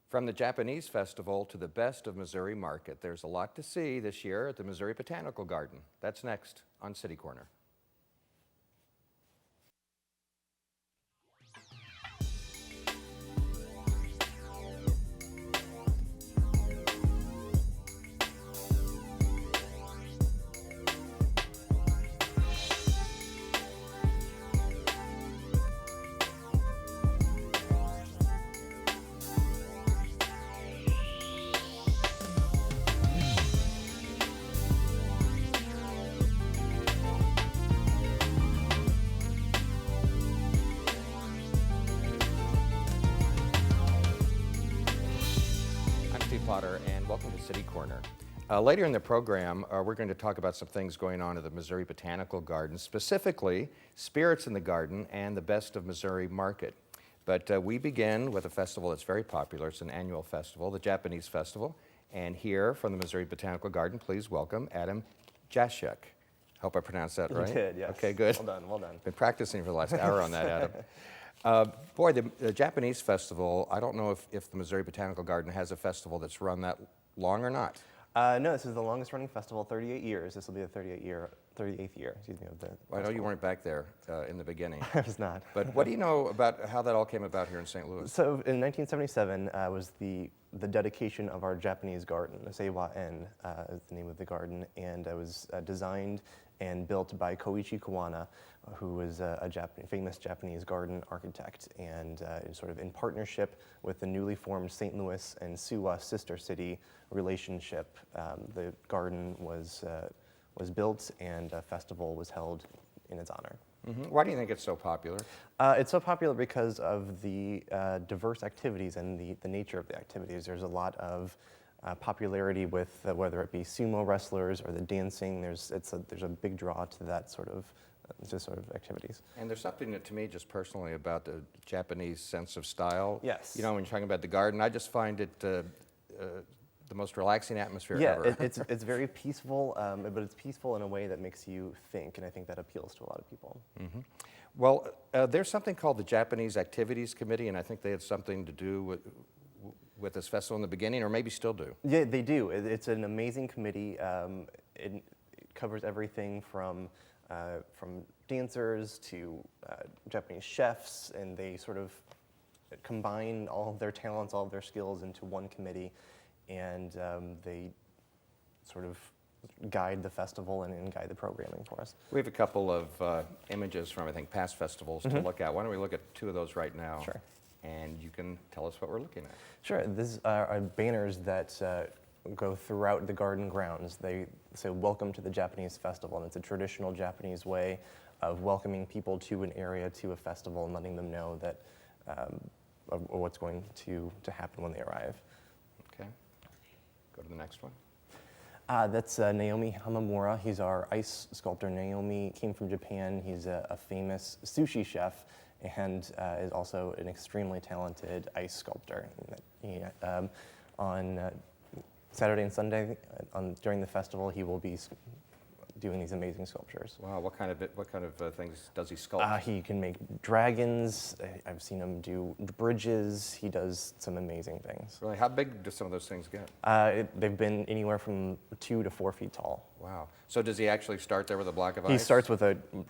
From the Japanese Festival to the best of Missouri Market, there's a lot to see this year at the Missouri Botanical Garden. That's next on City Corner. And welcome to City Corner. Later in the program, we're going to talk about some things going on at the Missouri Botanical Garden, specifically spirits in the garden and the best of Missouri Market. But we begin with a festival that's very popular. It's an annual festival, the Japanese Festival. And here from the Missouri Botanical Garden, please welcome Adam Jasiak. Hope I pronounced that right. You did, yes. Okay, good. Well done, well done. Been practicing for the last hour on that, Adam. Boy, the Japanese Festival, I don't know if the Missouri Botanical Garden has a festival that's run that long or not. No, this is the longest running festival, 38 years. This will be the 38th year, excuse me, of the Well, I know you weren't back there in the beginning. I was not. But what do you know about how that all came about here in St. Louis? So in 1977 was the dedication of our Japanese garden. Seiwa-en is the name of the garden, and it was designed and built by Koichi Kawana, who was a famous Japanese garden architect, and sort of in partnership with the newly formed St. Louis and Suwa sister city relationship. The garden was built and a festival was held in its honor. Mm-hmm. Why do you think it's so popular? It's so popular because of the diverse activities and the nature of the activities. There's a lot of popularity with whether it be sumo wrestlers or the dancing. There's a big draw to that sort of activities. And there's something that, to me, just personally, about the Japanese sense of style. Yes. You know, when you're talking about the garden, I just find it the most relaxing atmosphere ever. Yeah, it's very peaceful, but it's peaceful in a way that makes you think, and I think that appeals to a lot of people. Mm-hmm. Well, there's something called the Japanese Activities Committee, and I think they had something to do with this festival in the beginning, or maybe still do. Yeah, they do. It's an amazing committee. It covers everything from dancers to Japanese chefs, and they sort of combine all of their talents, all of their skills into one committee, and they sort of guide the festival and guide the programming for us. We have a couple of images from, I think, past festivals to look at. Why don't we look at two of those right now? Sure. And you can tell us what we're looking at. Sure. These are banners that go throughout the garden grounds. They say, "Welcome to the Japanese Festival," and it's a traditional Japanese way of welcoming people to an area, to a festival, and letting them know that of what's going to happen when they arrive. Okay. Go to the next one. That's Naomi Umemura. He's our ice sculptor. Naomi came from Japan. He's a famous sushi chef and is also an extremely talented ice sculptor. On Saturday and Sunday, during the festival, he will be doing these amazing sculptures. Wow, what kind of things does he sculpt? He can make dragons. I've seen him do bridges. He does some amazing things. Really, how big do some of those things get? They've been anywhere from 2 to 4 feet tall. Wow. So does he actually start there with a block of ice? He starts with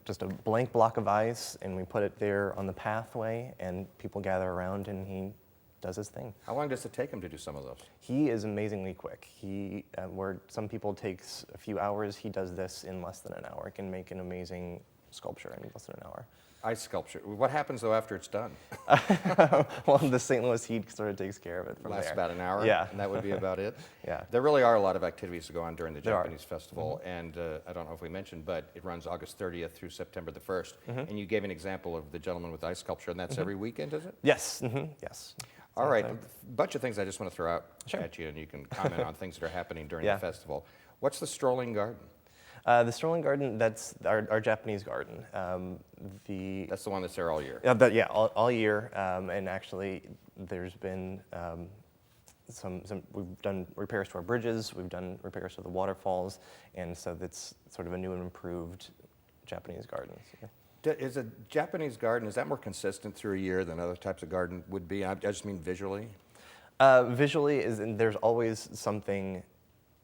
just a blank block of ice, and we put it there on the pathway, and people gather around, and he does his thing. How long does it take him to do some of those? He is amazingly quick. Where some people takes a few hours, he does this in less than an hour. He can make an amazing sculpture in less than an hour. Ice sculpture. What happens, though, after it's done? Well, the St. Louis heat sort of takes care of it from Lasts there. about an hour? Yeah. And that would be about it? Yeah. There really are a lot of activities that go on during the There Japanese are. Festival, and I don't know if we mentioned, but it runs August 30th through September the 1st. And you gave an example of the gentleman with ice sculpture, and that's every weekend, is it? Yes. Yes. All right, a bunch of things I just want to throw out Sure. at you, and you can comment on things that are happening during Yeah. the festival. What's the strolling garden? The strolling garden, that's our Japanese garden. That's the one that's there all year. All year. And actually, there's been we've done repairs to our bridges, we've done repairs to the waterfalls, and so that's sort of a new and improved Japanese garden. Is a Japanese garden, is that more consistent through a year than other types of garden would be? I just mean visually. Visually, there's always something.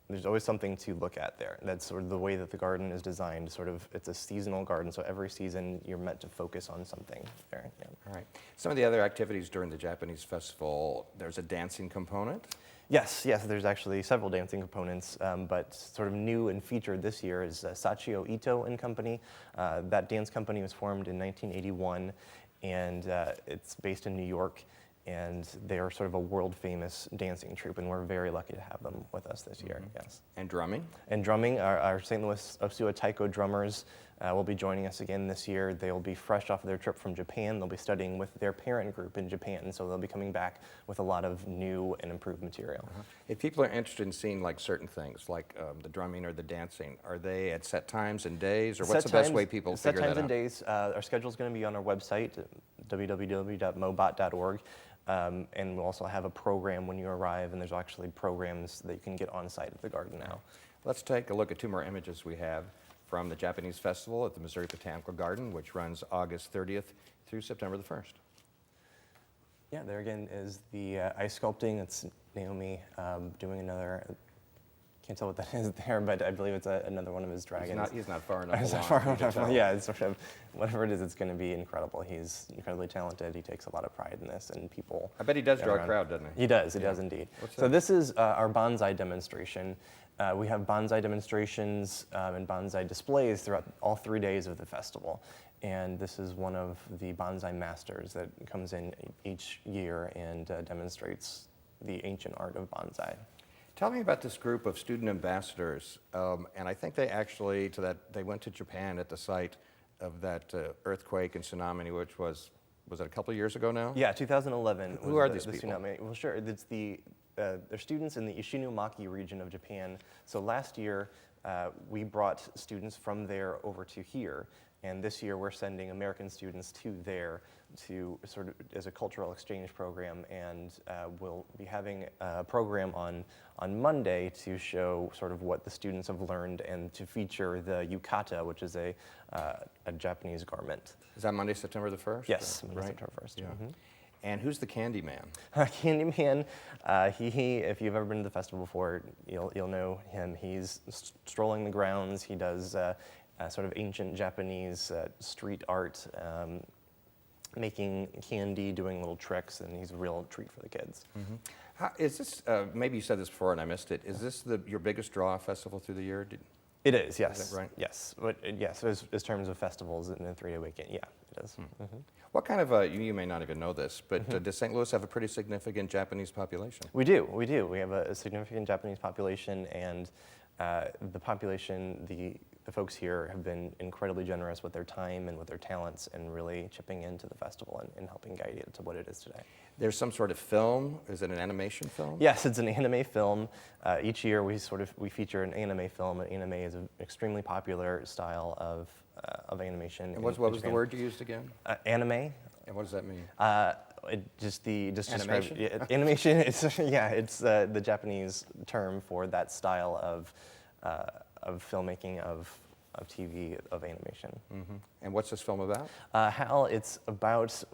There's always something to look at there. That's sort of the way that the garden is designed. Sort of, it's a seasonal garden, so every season you're meant to focus on something there. Yeah. All right. Some of the other activities during the Japanese festival, there's a dancing component. Yes, there's actually several dancing components, but sort of new and featured this year is Sachio Ito and Company. That dance company was formed in 1981, and it's based in New York, and they are sort of a world-famous dancing troupe, and we're very lucky to have them with us this year, yes. And drumming? And drumming, our St. Louis Osua Taiko drummers will be joining us again this year. They'll be fresh off of their trip from Japan. They'll be studying with their parent group in Japan, so they'll be coming back with a lot of new and improved material. If people are interested in seeing like certain things, like the drumming or the dancing, are they at set times and days, or what's the best way people figure that out? Set times and days. Our schedule is going to be on our website, www.mobot.org. And we'll also have a program when you arrive, and there's actually programs that you can get on site at the garden now. Let's take a look at two more images we have from the Japanese Festival at the Missouri Botanical Garden, which runs August 30th through September the 1st. Yeah, there again is the ice sculpting. It's Naomi doing another. Can't tell what that is there, but I believe it's another one of his dragons. He's not far enough He's along. not far enough. Yeah, it's sort of, whatever it is, it's going to be incredible. He's incredibly talented. He takes a lot of pride in this, and people. I bet he does draw a crowd, doesn't he? He does. He does indeed. So this is our bonsai demonstration. We have bonsai demonstrations and bonsai displays throughout all 3 days of the festival. And this is one of the bonsai masters that comes in each year and demonstrates the ancient art of bonsai. Tell me about this group of student ambassadors, and I think they actually, they went to Japan at the site of that earthquake and tsunami, which was it a couple of years ago now? Yeah, 2011. Who are these people? Tsunami. Well, sure, it's they're students in the Ishinomaki region of Japan. So last year, we brought students from there over to here, and this year we're sending American students to there to sort of as a cultural exchange program, and we'll be having a program on Monday to show sort of what the students have learned and to feature the yukata, which is a Japanese garment. Is that Monday, September the 1st? Yes, Monday, right? September 1st. Yeah. Mm-hmm. And who's the candy man? Candyman, he, if you've ever been to the festival before, you'll know him. He's strolling the grounds. He does sort of ancient Japanese street art, making candy, doing little tricks, and he's a real treat for the kids. Mm-hmm. Is this, maybe you said this before and I missed it, is this your biggest draw festival through the year? It is, yes. Is that right? Yes, but yes, as terms of festivals in a 3-day weekend, yeah, it is. Mm-hmm. What kind of, you may not even know this, but does St. Louis have a pretty significant Japanese population? We do. We have a significant Japanese population, and the population, the folks here have been incredibly generous with their time and with their talents and really chipping into the festival and helping guide it to what it is today. There's some sort of film? Is it an animation film? Yes, it's an anime film. Each year we feature an anime film. And anime is an extremely popular style of animation. And what was the word you used again? Anime. And what does that mean? Animation? Animation. It's it's the Japanese term for that style of filmmaking of TV of animation. Mm-hmm. And what's this film about? Hal, it's about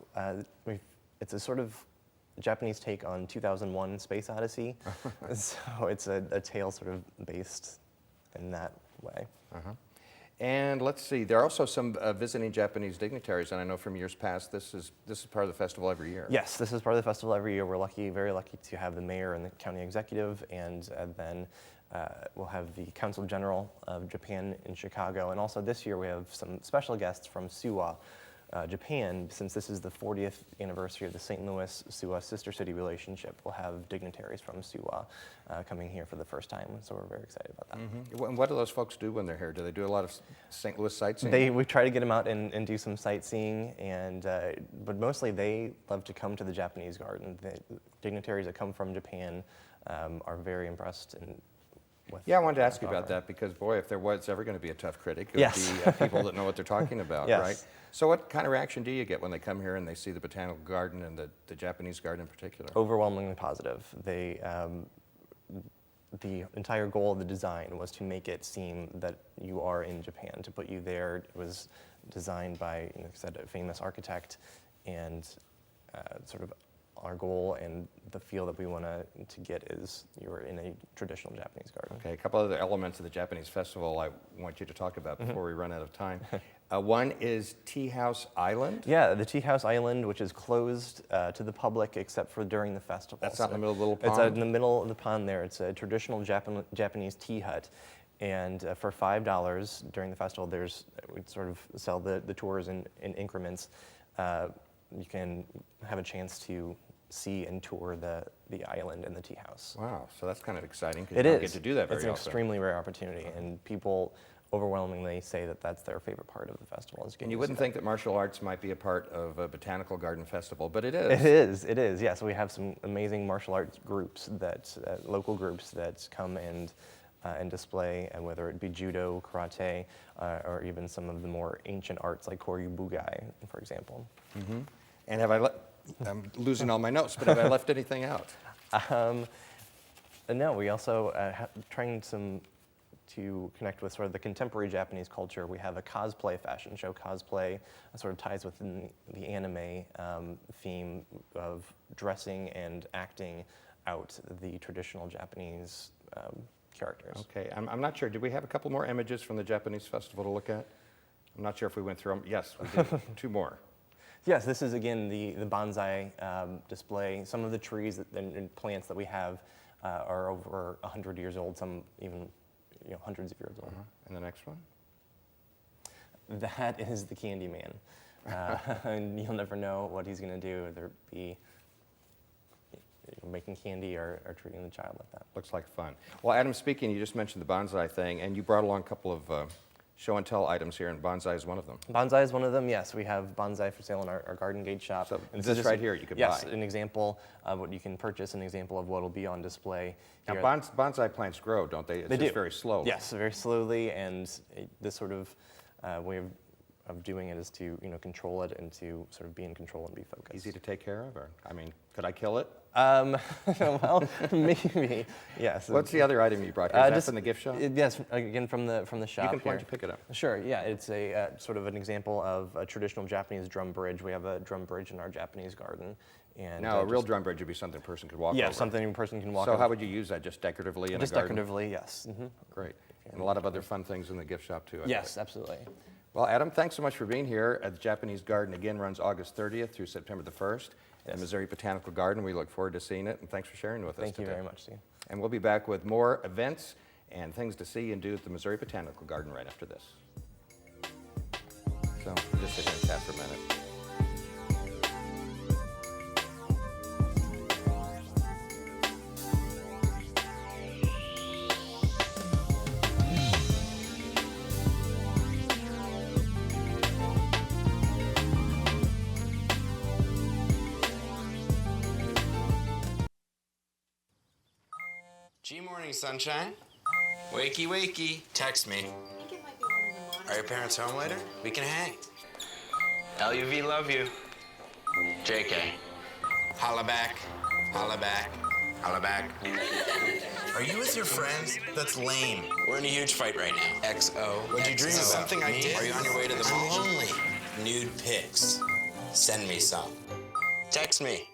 it's a sort of Japanese take on 2001: Space Odyssey. So it's a tale sort of based in that way. Uh-huh. And let's see, there are also some visiting Japanese dignitaries, and I know from years past this is part of the festival every year. Yes, this is part of the festival every year. We're very lucky to have the mayor and the county executive, and then we'll have the Consul General of Japan in Chicago. And also this year we have some special guests from Suwa, Japan. Since this is the 40th anniversary of the St. Louis-Suwa sister city relationship, we'll have dignitaries from Suwa coming here for the first time, so we're very excited about that. Mm-hmm. And what do those folks do when they're here? Do they do a lot of St. Louis sightseeing? We try to get them out and do some sightseeing, and but mostly they love to come to the Japanese garden. The dignitaries that come from Japan are very impressed with. Yeah, I wanted to ask you about that because, boy, if there was ever going to be a tough critic, it would be people that know what they're talking about, yes. right? So what kind of reaction do you get when they come here and they see the Botanical Garden and the Japanese garden in particular? Overwhelmingly positive. The entire goal of the design was to make it seem that you are in Japan, to put you there. It was designed by, like I said, a famous architect, and sort of our goal and the feel that we want to get is you're in a traditional Japanese garden. Okay, a couple other elements of the Japanese festival I want you to talk about before we run out of time. One is Teahouse Island. Yeah, the Teahouse Island, which is closed to the public except for during the festival. That's out in the middle of the little pond? It's in the middle of the pond there. It's a traditional Japanese tea hut. And for $5 during the festival, we sort of sell the tours in increments. You can have a chance to see and tour the island and the tea house. Wow, so that's kind of exciting because It you is. don't get to do that very often. often. It's an extremely rare opportunity, and people overwhelmingly say that that's their favorite part of the festival. And you wouldn't think that martial arts might be a part of a botanical garden festival, but it is. It is, yes. We have some amazing martial arts groups, local groups that come and display, and whether it be judo, karate, or even some of the more ancient arts like koryu bugai, for example. Mm-hmm. And I'm losing all my notes, but have I left anything out? No, we also trying to connect with sort of the contemporary Japanese culture. We have a cosplay fashion show. Cosplay sort of ties within the anime theme of dressing and acting out the traditional Japanese characters. Okay, I'm not sure. Did we have a couple more images from the Japanese festival to look at? I'm not sure if we went through them. Yes, we did. Two more. Yes, this is again the bonsai display. Some of the trees and plants that we have are over 100 years old, some even hundreds of years old. And the next one? That is the Candy Man. And you'll never know what he's going to do, whether it be making candy or treating the child like that. Looks like fun. Well, Adam, speaking, you just mentioned the bonsai thing, and you brought along a couple of show and tell items here, and bonsai is one of them. Bonsai is one of them, yes. We have bonsai for sale in our garden gate shop. So and this right here you can buy. Yes, an example of what you can purchase, an example of what will be on display. Now, bonsai plants grow, don't they? It's just very slowly. Yes, very slowly, and this sort of way of doing it is to control it and to sort of be in control and be focused. Easy to take care of, or could I kill it? Well, maybe, yes. What's the other item you brought here? Is that from the gift shop? Yes, again from the shop. You can here. point to pick it up. Sure, yeah, it's a sort of an example of a traditional Japanese drum bridge. We have a drum bridge in our Japanese garden. And now, a real drum bridge would be something a person could walk over. Yeah, something a person can walk over. over. So how would you use that, just decoratively in a garden? Just decoratively, yes. Mm-hmm. Great. And a lot of other fun things in the gift shop, too. Yes, absolutely. Well, Adam, thanks so much for being here at the Japanese Garden. Again, runs August 30th through September the 1st at the Missouri Botanical Garden. We look forward to seeing it, and thanks for sharing with us today. Thank you very much, Steve. And we'll be back with more events and things to see and do at the Missouri Botanical Garden right after this. So, just sit here and chat for a minute. G-morning, sunshine. Wakey, wakey. Text me. Are your parents home later? We can hang. LUV, love you. JK. Holla back. Holla back. Holla back. Are you with your friends? That's lame. We're in a huge fight right now. XO. What'd you dream about? Something I did. Are you on your way to the mall? I'm lonely. Nude pics. Send me some. Text me.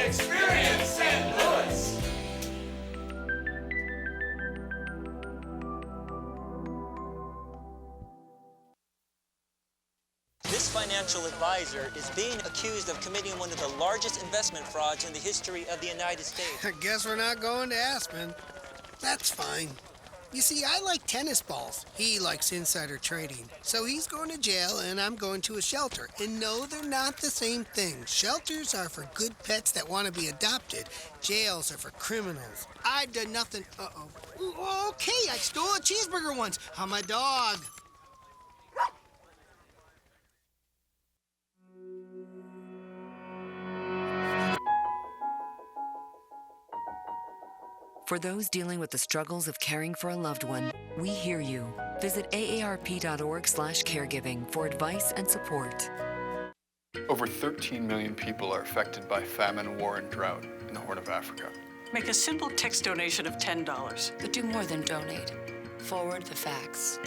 Experience St. Louis! This financial advisor is being accused of committing one of the largest investment frauds in the history of the United States. I guess we're not going to Aspen. That's fine. You see, I like tennis balls. He likes insider trading. So he's going to jail and I'm going to a shelter. And no, they're not the same thing. Shelters are for good pets that want to be adopted. Jails are for criminals. I've done nothing. Uh-oh. Ooh, okay, I stole a cheeseburger once. I'm a dog. For those dealing with the struggles of caring for a loved one, we hear you. Visit aarp.org/caregiving for advice and support. Over 13 million people are affected by famine, war, and drought in the Horn of Africa. Make a simple text donation of $10. But do more than donate. Forward the facts.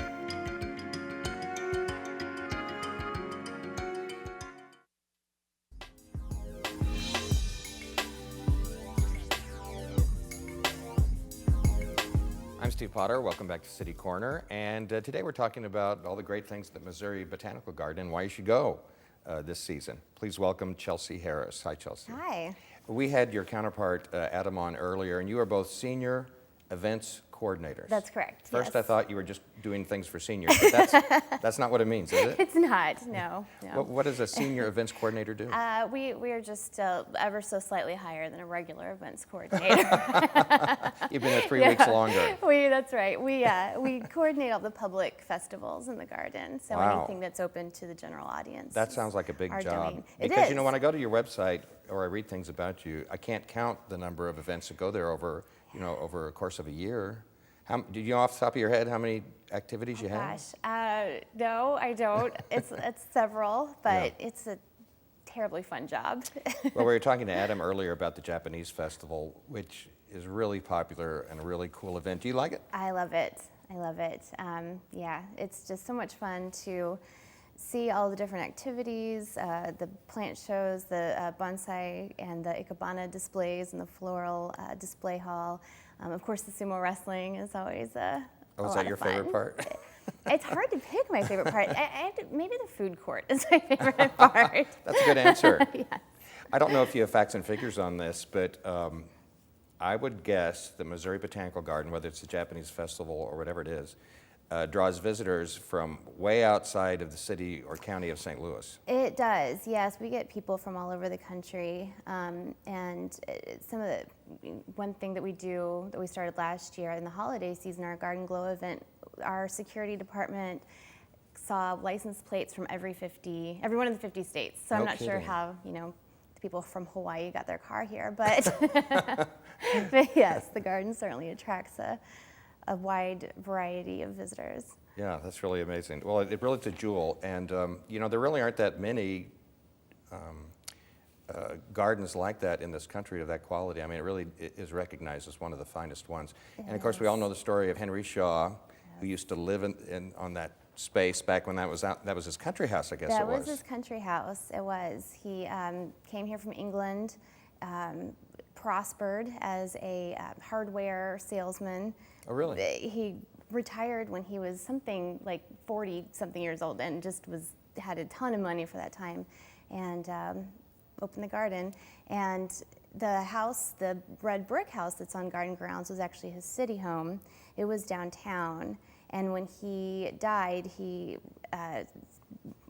I'm Steve Potter. Welcome back to City Corner. And today we're talking about all the great things at the Missouri Botanical Garden and why you should go this season. Please welcome Chelsea Harris. Hi, Chelsea. Hi. We had your counterpart, Adam, on earlier, and you are both senior events coordinators. That's correct. First, yes. I thought you were just doing things for seniors, but that's not what it means, is it? It's not. No. What does a senior events coordinator do? We are just ever so slightly higher than a regular events coordinator. You've been there 3 weeks longer. That's right. We coordinate all the public festivals in the garden, so Wow. anything that's open to the general audience. That sounds like a big our job. domain. It Because is. when I go to your website or I read things about you, I can't count the number of events that go there over a course of a year. Do you know off the top of your head how many activities you have? Gosh, no, I don't. It's several, but Yeah. it's a terribly fun job. Well, we were talking to Adam earlier about the Japanese festival, which is really popular and a really cool event. Do you like it? I love it. Yeah, it's just so much fun to see all the different activities, the plant shows, the bonsai and the ikebana displays in the floral display hall. Of course, the sumo wrestling is always a Oh, is lot that of your fun. favorite part? It's hard to pick my favorite part. Maybe the food court is my favorite part. That's a good answer. Yes. I don't know if you have facts and figures on this, but I would guess the Missouri Botanical Garden, whether it's the Japanese festival or whatever it is, draws visitors from way outside of the city or county of St. Louis. It does, yes. We get people from all over the country, and one thing that we do that we started last year in the holiday season, our Garden Glow event, our security department saw license plates from every one of the 50 states. So I'm not sure how the people from Hawaii got their car here, but but yes, the garden certainly attracts a wide variety of visitors. Yeah, that's really amazing. Well, it really is a jewel, and there really aren't that many gardens like that in this country of that quality. I mean, it really is recognized as one of the finest ones. And of course, we all know the story of Henry Shaw, who used to live on that space back when that was his country house, I guess it was. That was his country house. It was. He came here from England, prospered as a hardware salesman. Oh, really? He retired when he was something like 40-something years old and just had a ton of money for that time, and opened the garden. And the house, the red brick house that's on garden grounds, was actually his city home. It was downtown. And when he died, he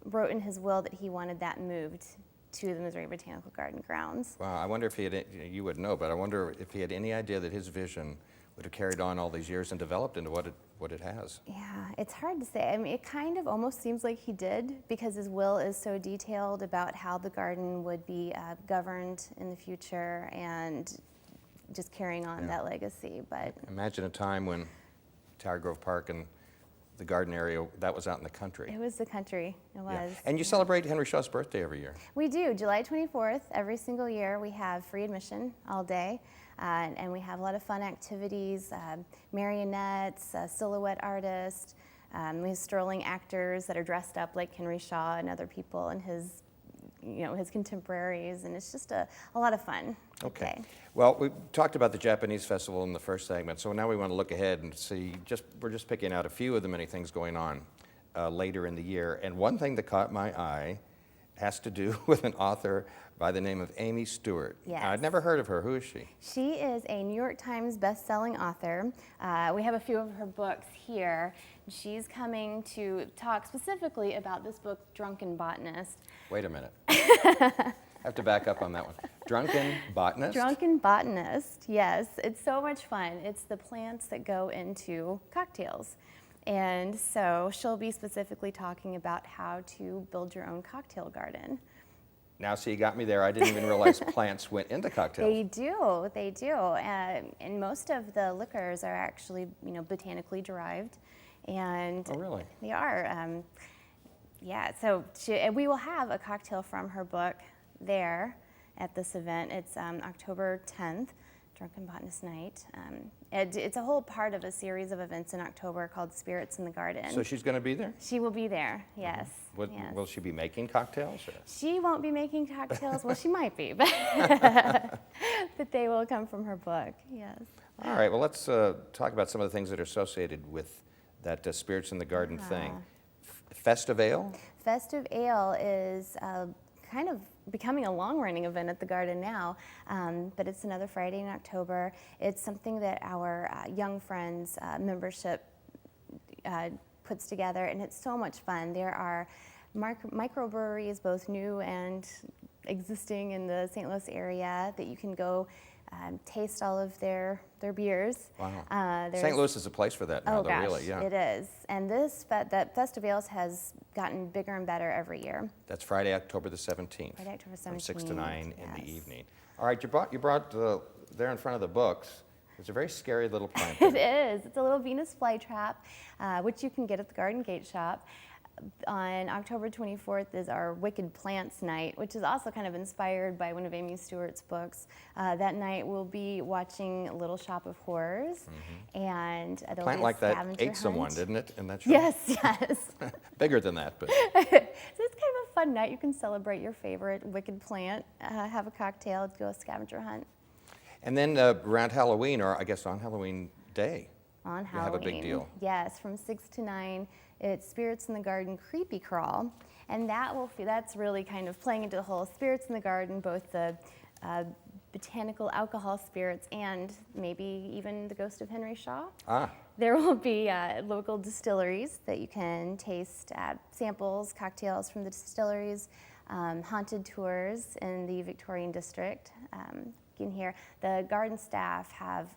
wrote in his will that he wanted that moved to the Missouri Botanical Garden grounds. Wow, I wonder if you would know, but I wonder if he had any idea that his vision would have carried on all these years and developed into what it has. Yeah, it's hard to say. I mean, it kind of almost seems like he did, because his will is so detailed about how the garden would be governed in the future and just carrying on that legacy. But imagine a time when Tower Grove Park and the garden area, that was out in the country. it was the country. It was. Yeah. And you celebrate Henry Shaw's birthday every year. We do. July 24th, every single year, we have free admission all day. And we have a lot of fun activities, marionettes, silhouette artists, we have strolling actors that are dressed up like Henry Shaw and other people and his contemporaries, and it's just a lot of fun. Okay. Well, we talked about the Japanese festival in the first segment, so now we want to look ahead and see, we're just picking out a few of the many things going on later in the year. And one thing that caught my eye has to do with an author by the name of Amy Stewart. Yes. I'd never heard of her. Who is she? She is a New York Times best-selling author. We have a few of her books here. She's coming to talk specifically about this book, Drunken Botanist. Wait a minute. I have to back up on that one. Drunken Botanist? Drunken Botanist, yes. It's so much fun. It's the plants that go into cocktails. And so she'll be specifically talking about how to build your own cocktail garden. Now, see, you got me there. I didn't even realize plants went into cocktails. They do, they do. And most of the liquors are actually, botanically derived. And Oh, really? they are. Yeah, so we will have a cocktail from her book there at this event. It's October 10th, Drunken Botanist Night. It's a whole part of a series of events in October called Spirits in the Garden. So she's going to be there? She will be there, yes. Yes. Will she be making cocktails? Or? She won't be making cocktails. Well, she might be, but, but they will come from her book, yes. All right, well, let's talk about some of the things that are associated with that Spirits in the Garden thing. Festive Ale? Festive Ale is kind of becoming a long-running event at the Garden now, but it's another Friday in October. It's something that our Young Friends membership puts together, and it's so much fun. There are microbreweries, both new and existing in the St. Louis area, that you can go taste all of their beers. Wow. St. Louis is a place for that now, though, gosh, really, yeah. It is. And that Festive Ales has gotten bigger and better every year. That's Friday, October the 17th. Friday, October 17th. From 6 to 9 in the yes. evening. All right, you brought there in front of the books, there's a very scary little plant. It is. It's a little Venus flytrap, which you can get at the Garden Gate shop. On October 24th is our Wicked Plants Night, which is also kind of inspired by one of Amy Stewart's books. That night we'll be watching Little Shop of Horrors, and there'll Plant be a like that scavenger ate someone, hunt. didn't it? In that show? Yes, yes. Bigger than that, but. So it's kind of a fun night. You can celebrate your favorite wicked plant, have a cocktail, go a scavenger hunt. And then around Halloween, or I guess on Halloween Day, On you Halloween. have a big deal. Yes, from 6 to 9, it's Spirits in the Garden Creepy Crawl. And that's really kind of playing into the whole Spirits in the Garden, both the botanical alcohol spirits and maybe even the ghost of Henry Shaw. There will be local distilleries that you can taste samples, cocktails from the distilleries, haunted tours in the Victorian district. You can hear the garden staff have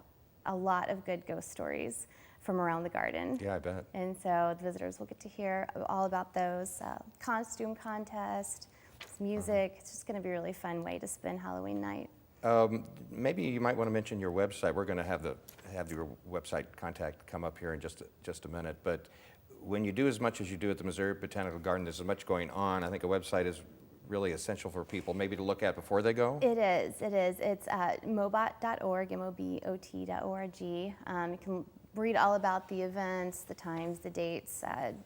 a lot of good ghost stories from around the garden. Yeah, I bet. And so the visitors will get to hear all about those. Costume contest, music. It's just going to be a really fun way to spend Halloween night. Maybe you might want to mention your website. We're going to have your website contact come up here in just a minute. But when you do as much as you do at the Missouri Botanical Garden, there's so much going on. I think a website is really essential for people maybe to look at before they go. It is. It's mobot.org, mobot.org. You can read all about the events, the times, the dates,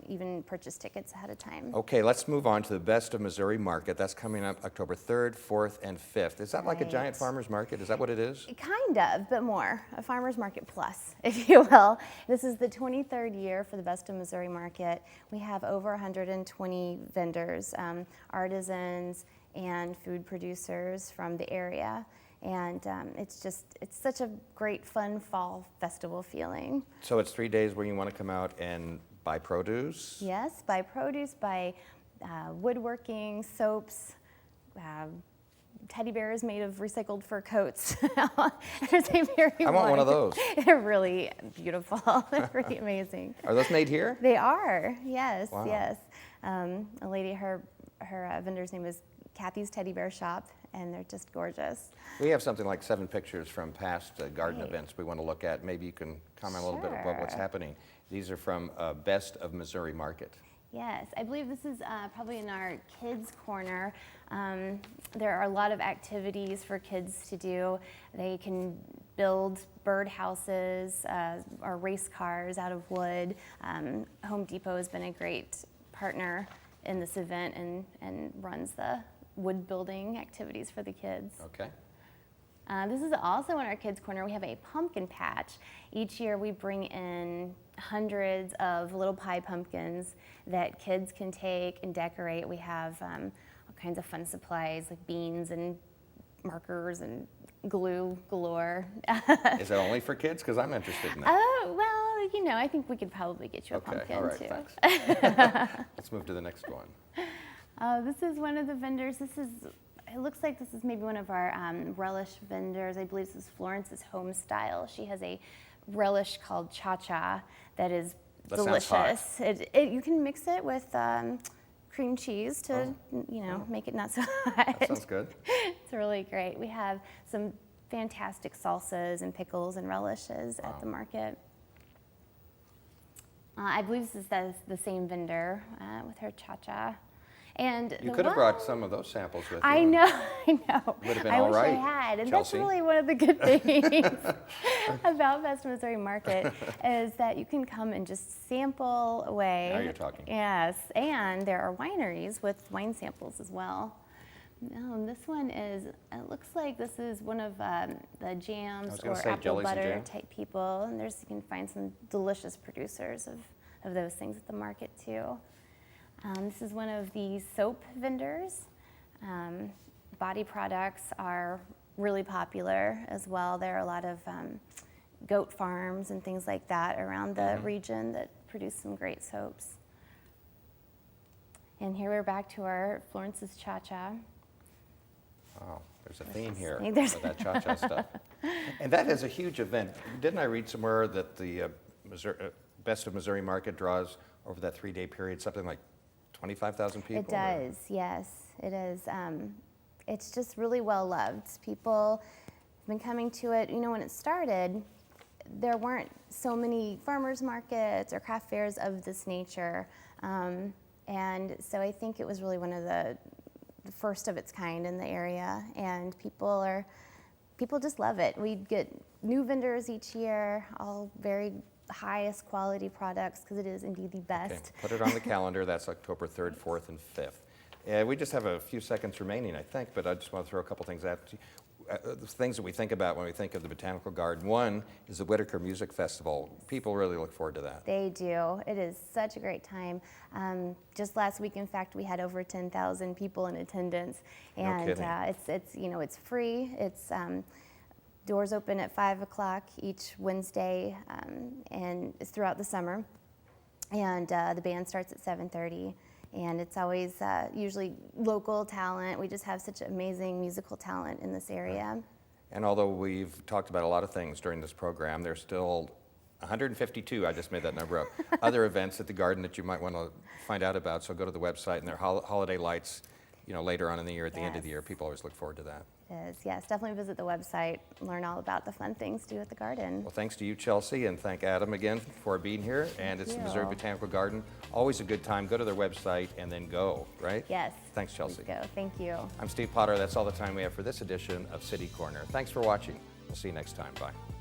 even purchase tickets ahead of time. Okay, let's move on to the Best of Missouri Market. That's coming up October 3rd, 4th, and 5th. Is that like a giant farmer's market? Is that what it is? Kind of, but more. A farmer's market plus, if you will. This is the 23rd year for the Best of Missouri Market. We have over 120 vendors, artisans, and food producers from the area. And it's such a great, fun fall festival feeling. So it's 3 days where you want to come out and buy produce? Yes, buy produce, buy woodworking, soaps, teddy bears made of recycled fur coats. I want one of those. They're really beautiful. They're pretty amazing. Are those made here? They are, yes, Wow. yes. A lady, her vendor's name is Kathy's Teddy Bear Shop, and they're just gorgeous. We have something like 7 pictures from past garden events we want to look at. Maybe you can comment a little bit about what's happening. These are from Best of Missouri Market. Yes, I believe this is probably in our kids' corner. There are a lot of activities for kids to do. They can build bird houses or race cars out of wood. Home Depot has been a great partner in this event and runs the wood building activities for the kids. Okay. This is also in our kids' corner. We have a pumpkin patch. Each year we bring in hundreds of little pie pumpkins that kids can take and decorate. We have all kinds of fun supplies like beans and markers and glue galore. Is that only for kids? Because I'm interested in that. Oh, well, I think we could probably get you a pumpkin all right, too. Thanks. Let's move to the next one. This is one of the vendors. It looks like this is maybe one of our relish vendors. I believe this is Florence's Home Style. She has a relish called Cha Cha that is delicious. Sounds hot. You can mix it with cream cheese to, make it not so hot. That sounds good. It's really great. We have some fantastic salsas and pickles and relishes at the market. I believe this is the same vendor with her cha-cha. And you could have brought some of those samples with you. I know. Would have been all right, I wish I had. And Chelsea. that's really one of the good things about Best of Missouri Market is that you can come and just sample away. Now you're talking. Yes, and there are wineries with wine samples as well. This one is, it looks like this is one of the jams or apple butter type people. And you can find some delicious producers of those things at the market too. This is one of the soap vendors. Body products are really popular as well. There are a lot of goat farms and things like that around the region that produce some great soaps. And here we're back to our Florence's Cha-Cha. Oh, there's a theme here There's for that cha-cha stuff. And that is a huge event. Didn't I read somewhere that the Best of Missouri Market draws over that 3-day period something like 25,000 people? It does, yes, it is. It's just really well loved. People have been coming to it. When it started, there weren't so many farmers markets or craft fairs of this nature. And so I think it was really one of the first of its kind in the area. And people just love it. We get new vendors each year, all very highest quality products because it is indeed the best. Okay, put it on the calendar. That's October 3rd, 4th, and 5th. We just have a few seconds remaining, I think, but I just want to throw a couple things at you. The things that we think about when we think of the Botanical Garden. One is the Whitaker Music Festival. People really look forward to that. They do. It is such a great time. Just last week, in fact, we had over 10,000 people in attendance, and no kidding. it's free. It's doors open at 5 o'clock each Wednesday, and it's throughout the summer. And the band starts at 7:30. And it's always usually local talent. We just have such amazing musical talent in this area. And although we've talked about a lot of things during this program, there's still 152, I just made that number up, other events at the garden that you might want to find out about. So go to the website, and there are holiday lights, later on in the year, at the end of the year. People always look forward to that. It is, yes. Definitely visit the website, learn all about the fun things to do at the garden. Well, thanks to you, Chelsea, and thank Adam again for being here. And it's the Missouri Botanical Garden. Always a good time. Go to their website and then go, right? Yes. Thanks, Chelsea. Let's go. Thank you. I'm Steve Potter. That's all the time we have for this edition of City Corner. Thanks for watching. We'll see you next time. Bye.